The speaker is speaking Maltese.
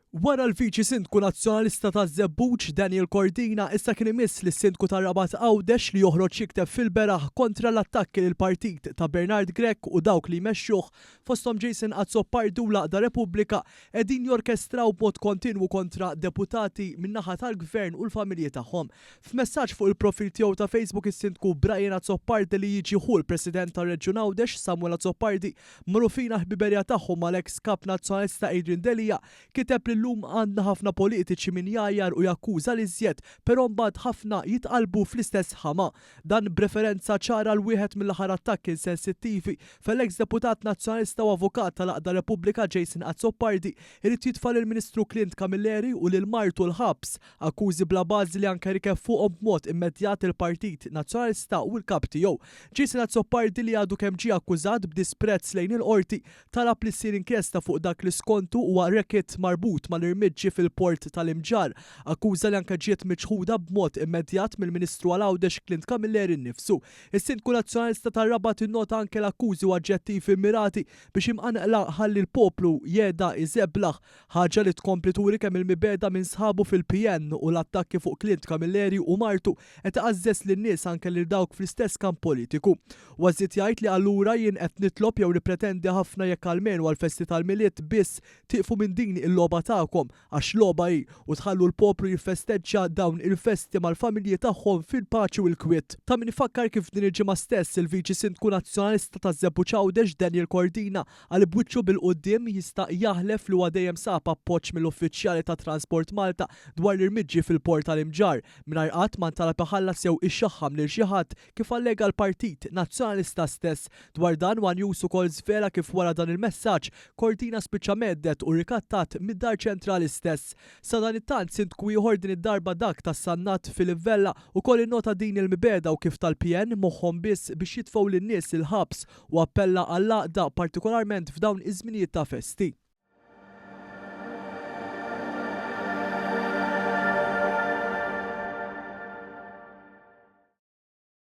Wara l-Viċi Sindku Nazzjonalista ta' Żebbuġ Daniel Cordina issa kien imiss lis sindku ta' Rabat Għawdex li joħroġ jikteb fil-beraħ kontra l-attakki lill partit ta' Bernard Grech u dawk li jmexxuh fosthom Jason Azzopardu u l-Aqda Repubblika qegħdin jorkestraw b'mod kontinwu kontra deputati min-naħa tal-Gvern u l-familji tagħhom. F'messaġġ fuq il-profil tiegħu ta' Facebook is-Sindku Brian Azzopardi li jiġi hu l-President tar-Reġjun Għawdex Samuel Azzopardi marufina ħbiberja tagħhom mal-eks kap nazzjonalista Adrian Delia kiteb li llum għandna ħafna politiċi min jgħajjar u jakkuża li żjed, però mbagħad ħafna jitqalbu fl-istess ħama. Dan b'referenza ċara l wieħed mill-aħħar attakki insensittivi fell-eks deputat nazzjonalista u avukat tal-Aqda Repubblika Jason Azzopardi irid jitfal il-Ministru Clint Camilleri u lil martu l-ħabs, akkużi bla bażi li anke rikeb fuqhom b'mod immedjat il-Partit Nazzjonalista u l-kap tiegħu. Jason Azzopardi li għadu kemm ġie akkużat b'disprezz lejn il-qorti talab li ssir inkjesta fuq dak li skontu huwa rekkit marbut mal-irmiġġi fil-port tal-Imġar, akkuża li anke ġiet miċħuda b'mod immedjat mill-Ministru għal Għawdex Clint Camilleri nnifsu. Is-Sindku Nazzjonalista tar-Rabat innota anke l-akkużi u aġġettivi mirati biex imqanqla ħalli l-poplu jeda iżeblaħ, ħaġa li tkompli turi kemm il-mibeda minn sħabu fil-PN u l-attakki fuq Clint Camilleri u martu qed iqażżes lin-nies anke lil dawk fl-istess kamp politiku. Ważiet jgħid li allura jien qed nitlob jew nippretendi ħafna jekk almenu għall-festi tal-miliet biss tieqfu minn din il-logħba tagħkom għax logħba hi u tħallu l-poplu jiffesteġġja dawn il-festi mal-familji tagħhom fil-paċi u l-kwiet. Ta' min ifakkar kif din il-ġimgħa stess il-Viċi Sindku Nazzjonalista ta' Żebbuġ Għawdex Daniel Cordina għal bwiċċu bil-quddiem jista' jaħlef li huwa dejjem sab appoġġ mill-uffiċjali ta' Transport Malta dwar l-irmiġġi fil-port tal-Imġar mingħajr qatt ma ntalab iħallas jew ixxaħħam lil xi ħadd kif allega l-Partit Nazzjonalista stess. Dwar dan One News ukoll żvela kif wara dan il-messaġġ Cordina spiċċa meddet u rikattat mid-Dar Ċentrali stess. Sa dan it-tant sindku ieħor din id-darba dak tas-Sannat fil-Livella ukoll innota din il-mibeda u kif tal-PN moħħhom biss biex jitfgħu lin-nies il-ħabs u appella għall-Aqda partikolarment f'dawn iż-żminijiet ta' festi.